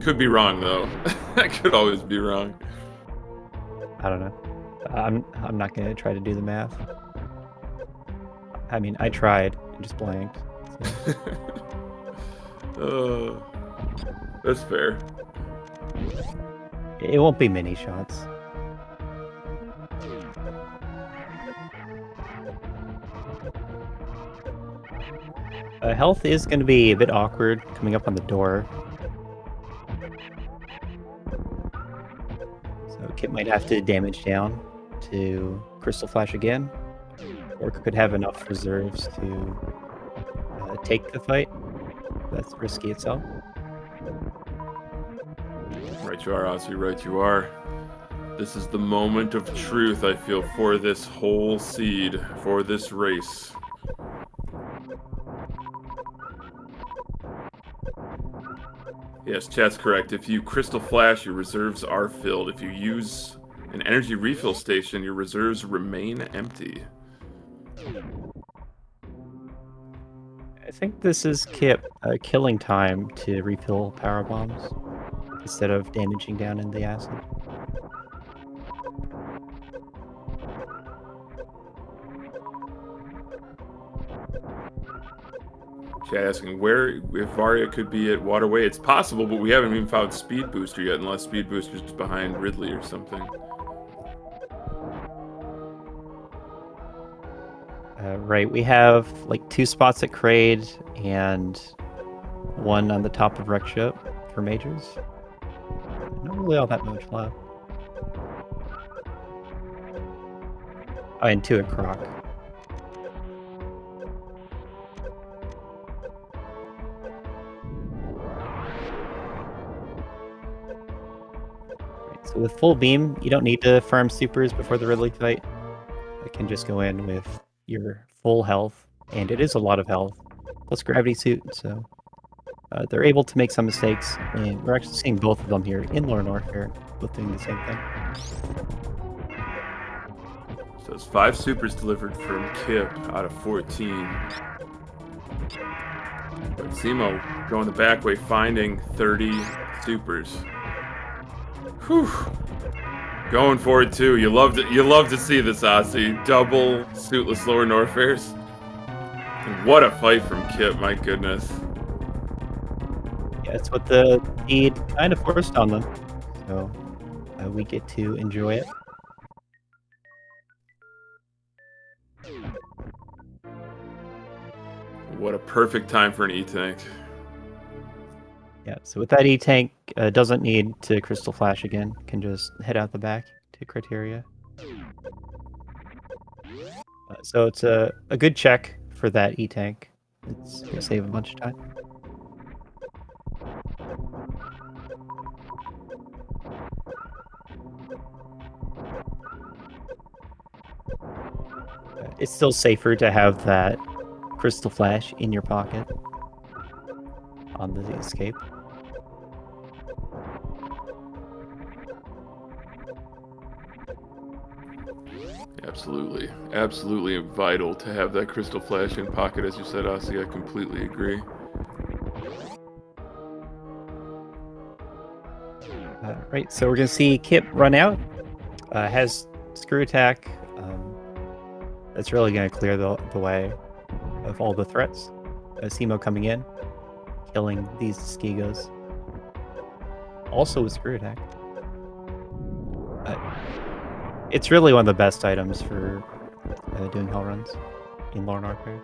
Could be wrong though. I could always be wrong. I don't know. I'm not gonna try to do the math. I mean, I tried and just blanked. So. That's fair. It won't be many shots. Health is going to be a bit awkward coming up on the door. So Kipp might have to damage down to Crystal Flash again, or could have enough reserves to take the fight. That's risky itself. Right you are, Ozzy, right you are. This is the moment of truth, I feel, for this whole seed, for this race. Yes, chat's correct. If you Crystal Flash, your reserves are filled. If you use an energy refill station, your reserves remain empty. I think this is Kipp killing time to refill power bombs instead of damaging down in the acid. Chat asking where if Varia could be at Waterway. It's possible, but we haven't even found Speed Booster yet, unless Speed Booster's behind Ridley or something. Right, we have like 2 spots at Kraid and 1 on the top of Wreck Ship for majors. Not really all that much left. Oh, and 2 at Croc. Right, so with full beam, you don't need to farm supers before the Ridley fight. I can just go in with your full health, and it is a lot of health, plus gravity suit, so they're able to make some mistakes, and we're actually seeing both of them here in Lore Norfair, both doing the same thing. So it's 5 supers delivered from Kipp out of 14. But Cemo going the back way, finding 30 supers. Whew. Going for it too. You love to see this, Aussie. Double suitless lower Norfairs. And what a fight from Kipp, my goodness. Yeah, it's what the seed kind of forced on them, so we get to enjoy it. What a perfect time for an E-Tank. Yeah, so with that E-Tank, doesn't need to Crystal Flash again, can just head out the back to Criteria. So it's a good check for that E-Tank. It's going to save a bunch of time. It's still safer to have that Crystal Flash in your pocket on the escape. Absolutely. Absolutely vital to have that Crystal Flash in pocket, as you said, Aussie. I completely agree. Right, so we're going to see Kipp run out. Has Screw Attack. That's really going to clear the way of all the threats. Cemo coming in, killing these Skigos. Also with Screw Attack. It's really one of the best items for doing hell runs in Lore Norfair.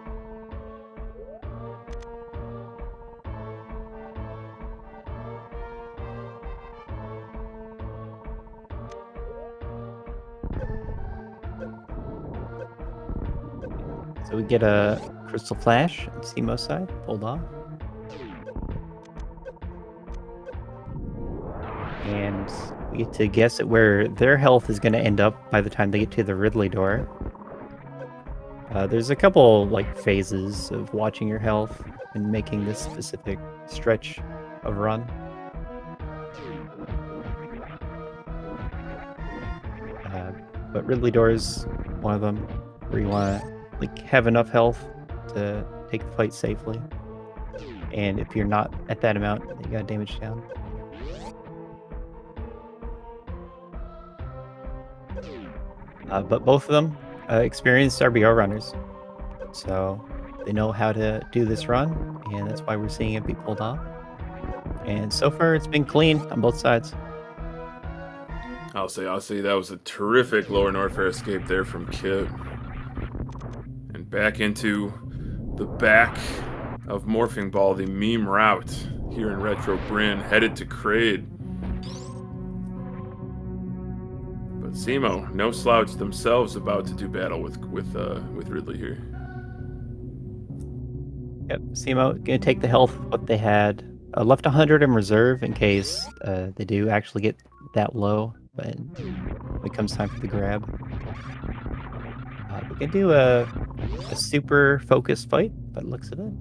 So we get a Crystal Flash on Cemo's side, pulled off. And we get to guess at where their health is going to end up by the time they get to the Ridley door. There's a couple like phases of watching your health and making this specific stretch of run. But Ridley door is one of them where you want to like have enough health to take the fight safely. And if you're not at that amount, you got damage down. But both of them experienced RBO runners, so they know how to do this run, and that's why we're seeing it be pulled off. And so far, it's been clean on both sides. I'll say that was a terrific lower Norfair escape there from Kipp. And back into the back of Morphing Ball, the meme route here in Retro Bryn, headed to Kraid. But Cemo, no slouch themselves, about to do battle with Ridley here. Yep, Cemo gonna take the health what they had. Left 100 in reserve in case they do actually get that low, but when it comes time for the grab. We can do a super focused fight, but looks at it,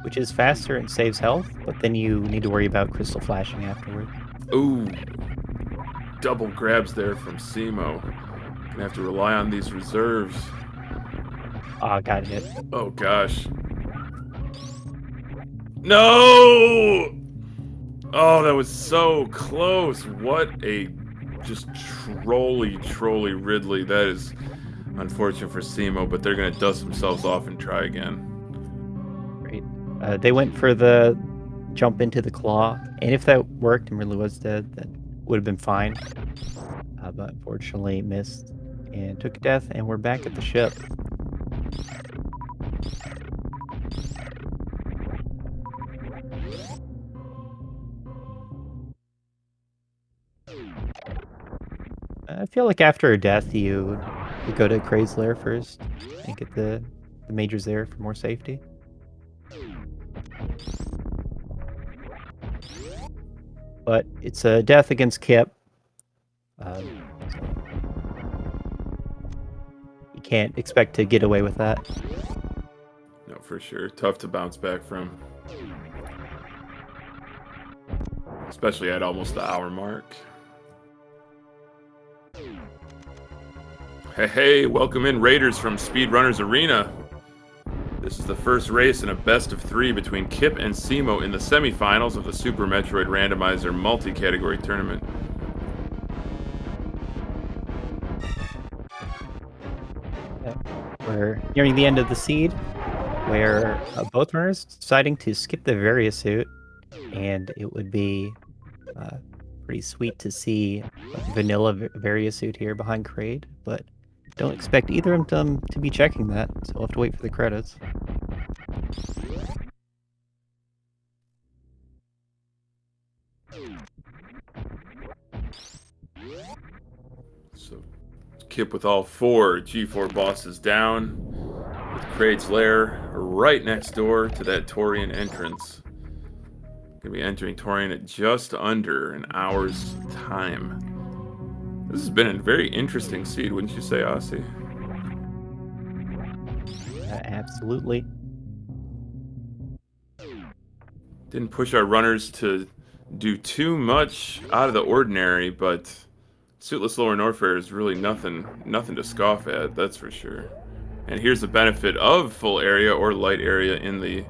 which is faster and saves health, but then you need to worry about Crystal Flashing afterward. Ooh, double grabs there from Cemo. Gonna have to rely on these reserves. Ah, got hit. Oh gosh. No! Oh, that was so close. What a just trolly Ridley. That is unfortunate for Cemo, but they're going to dust themselves off and try again. Great. They went for the jump into the claw, and if that worked and Ridley was dead, that would have been fine. But unfortunately missed and took death, and we're back at the ship. feel like after a death, you go to Kraid's lair first and get the majors there for more safety. But it's a death against Kipp. So you can't expect to get away with that. No, for sure. Tough to bounce back from. Especially at almost the hour mark. Hey, welcome in Raiders from Speedrunners Arena. This is the first race in a best of 3 between Kipp and Cemo in the semifinals of the Super Metroid Randomizer multi-category tournament. We're nearing the end of the seed, where both runners deciding to skip the Variasuit, and it would be pretty sweet to see vanilla Variasuit here behind Kraid, but don't expect either of them to be checking that, so we'll have to wait for the credits. So Kipp with all 4 G4 bosses down, with Kraid's lair right next door to that Torian entrance. Gonna be entering Torian at just under an hour's time. This has been a very interesting seed, wouldn't you say, Aussie? Absolutely. Didn't push our runners to do too much out of the ordinary, but suitless lower Norfair is really nothing to scoff at, that's for sure. And here's the benefit of full area or light area in the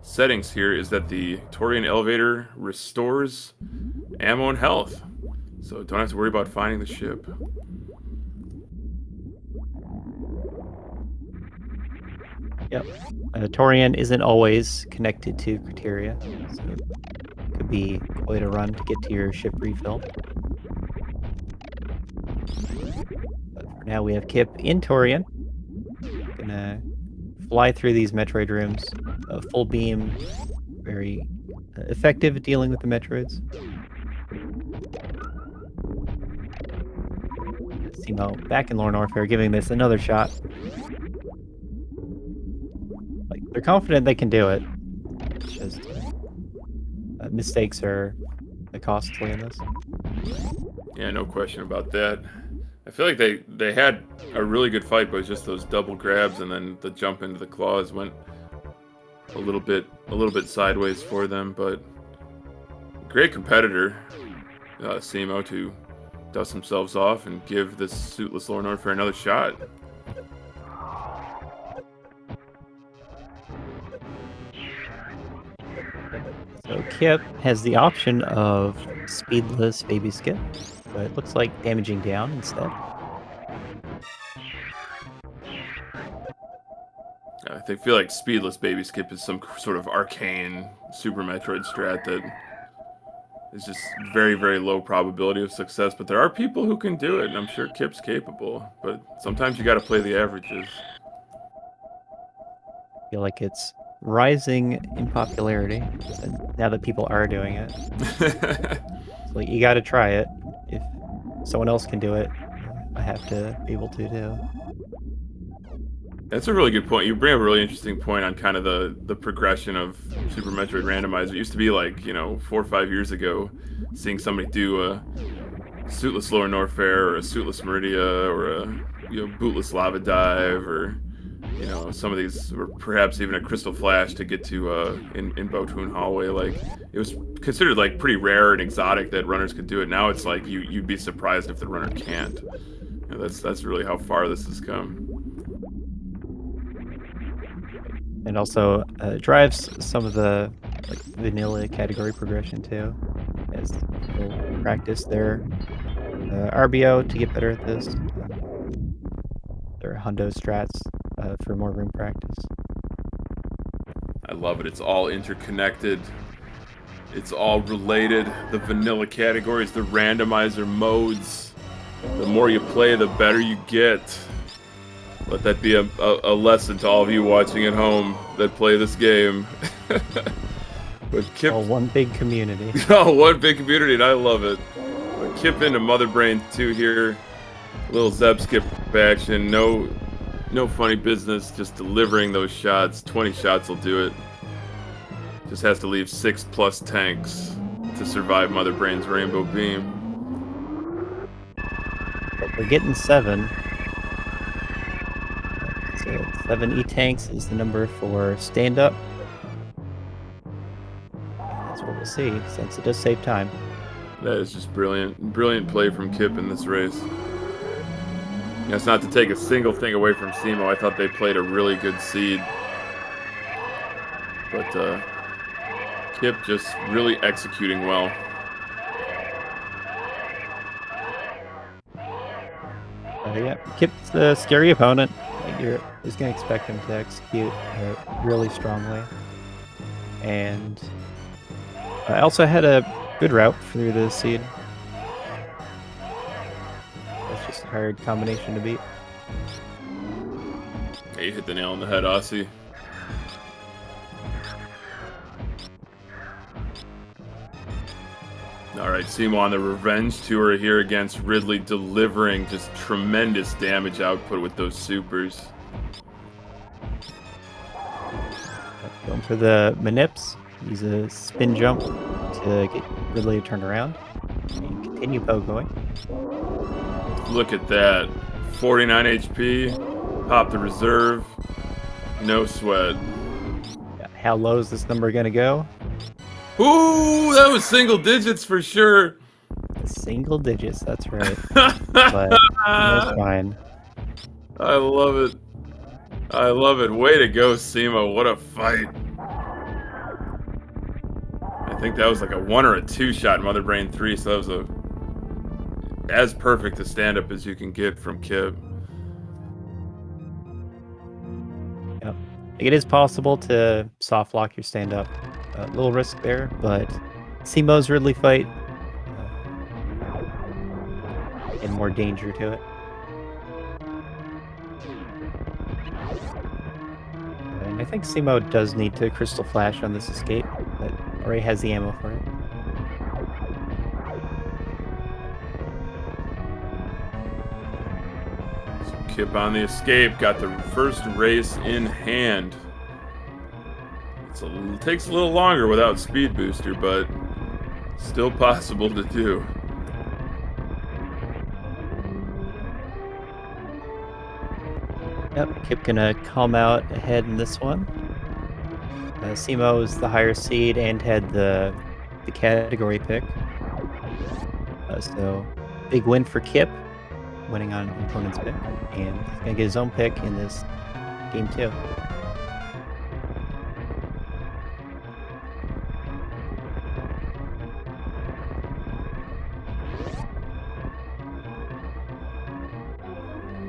settings here is that the Torian elevator restores ammo and health. So don't have to worry about finding the ship. Yep. Torian isn't always connected to criteria, so it could be quite a run to get to your ship refill. But for now, we have Kipp in Torian. Gonna fly through these Metroid rooms. Full beam, very effective at dealing with the Metroids. Cemo back in Lore Norfair, giving this another shot. Like, they're confident they can do it. It's just mistakes are costly in this. Yeah, no question about that. I feel like they had a really good fight, but it's just those double grabs and then the jump into the claws went a little bit sideways for them. But great competitor, Cemo, to dust themselves off and give this suitless Lore Norfair another shot. So Kipp has the option of speedless baby skip, but it looks like damaging down instead. I feel like speedless baby skip is some sort of arcane Super Metroid strat that is just very, very low probability of success, but there are people who can do it, and I'm sure Kipp's capable, but sometimes you gotta play the averages. I feel like it's rising in popularity now that people are doing it. So you gotta try it. If someone else can do it, I have to be able to too. That's a really good point. You bring up a really interesting point on kind of the progression of Super Metroid Randomizer. It used to be like, 4 or 5 years ago, seeing somebody do a suitless Lower Norfair or a suitless Meridia or a bootless Lava Dive or some of these, or perhaps even a Crystal Flash to get to in Botoon Hallway. Like, it was considered like pretty rare and exotic that runners could do it. Now it's like you'd be surprised if the runner can't. That's really how far this has come. And also drives some of the vanilla category progression too, as people practice their RBO to get better at this. Their hundo strats for more room practice. I love it. It's all interconnected. It's all related. The vanilla categories, the randomizer modes. The more you play, the better you get. Let that be a lesson to all of you watching at home that play this game. But Kipp, one big community. Oh, one big community, and I love it. But Kipp into Mother Brain 2 here. Little Zeb skip action. No funny business. Just delivering those shots. 20 shots will do it. Just has to leave 6+ tanks to survive Mother Brain's Rainbow Beam. But we're getting 7. So 7 E-tanks is the number for stand-up. That's what we'll see, since it does save time. That is just brilliant. Brilliant play from Kipp in this race. That's not to take a single thing away from cemo. I thought they played a really good seed. But Kipp just really executing well. Yeah, Kipp's a scary opponent. You're just going to expect him to execute really strongly. And I also had a good route through the seed. That's just a hard combination to beat. Yeah, you hit the nail on the head, Aussie. Alright, cemo on the revenge tour here against Ridley, delivering just tremendous damage output with those supers. Going for the manips. Use a spin jump to get Ridley to turn around. And continue pogoing. Look at that. 49 HP. Pop the reserve. No sweat. How low is this number going to go? Ooh, that was single digits for sure. Single digits, that's right. But that's fine. I love it. I love it. Way to go, cemo. What a fight. I think that was like a 1 or a 2 shot Mother Brain 3, so that was as perfect a stand-up as you can get from Kipp. Yep. It is possible to soft lock your stand-up. A little risk there, but cemo's Ridley fight and more danger to it. And I think cemo does need to Crystal Flash on this escape, but already has the ammo for it. So Kipp on the escape, got the first race in hand. It takes a little longer without speed booster, but still possible to do. Yep, Kipp gonna calm out ahead in this one. Cemo is the higher seed and had the category pick. So big win for Kipp, winning on opponent's pick, and he's gonna get his own pick in this game 2.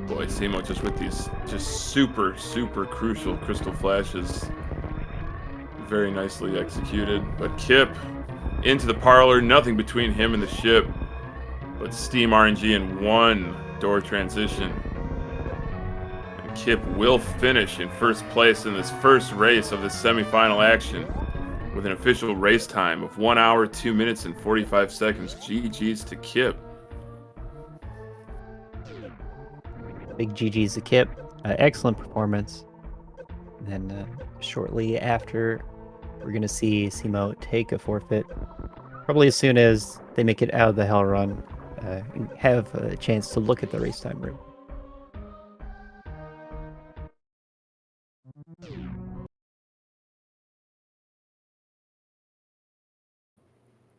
Boy, cemo just with these just super crucial crystal flashes. Very nicely executed. But Kipp into the parlor, nothing between him and the ship. But Steam RNG in 1 door transition. And Kipp will finish in first place in this first race of the semifinal action with an official race time of 1 hour, 2 minutes, and 45 seconds. GG's to Kipp. Big GG's to Kipp. Excellent performance. And then shortly after, we're going to see cemo take a forfeit. Probably as soon as they make it out of the hell run, have a chance to look at the race time room.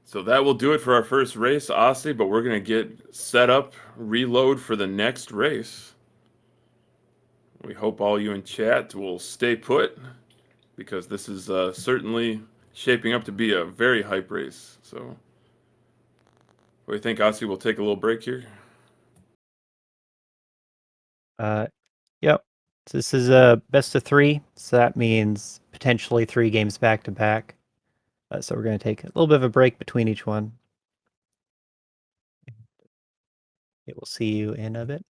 So that will do it for our first race, Aussie, but we're going to get set up, reload for the next race. We hope all you in chat will stay put, because this is certainly shaping up to be a very hype race. So, what do you think, Aussie? We'll take a little break here. Yep. So this is a best of 3, so that means potentially 3 games back to back. So we're going to take a little bit of a break between each one. It will see you in a bit.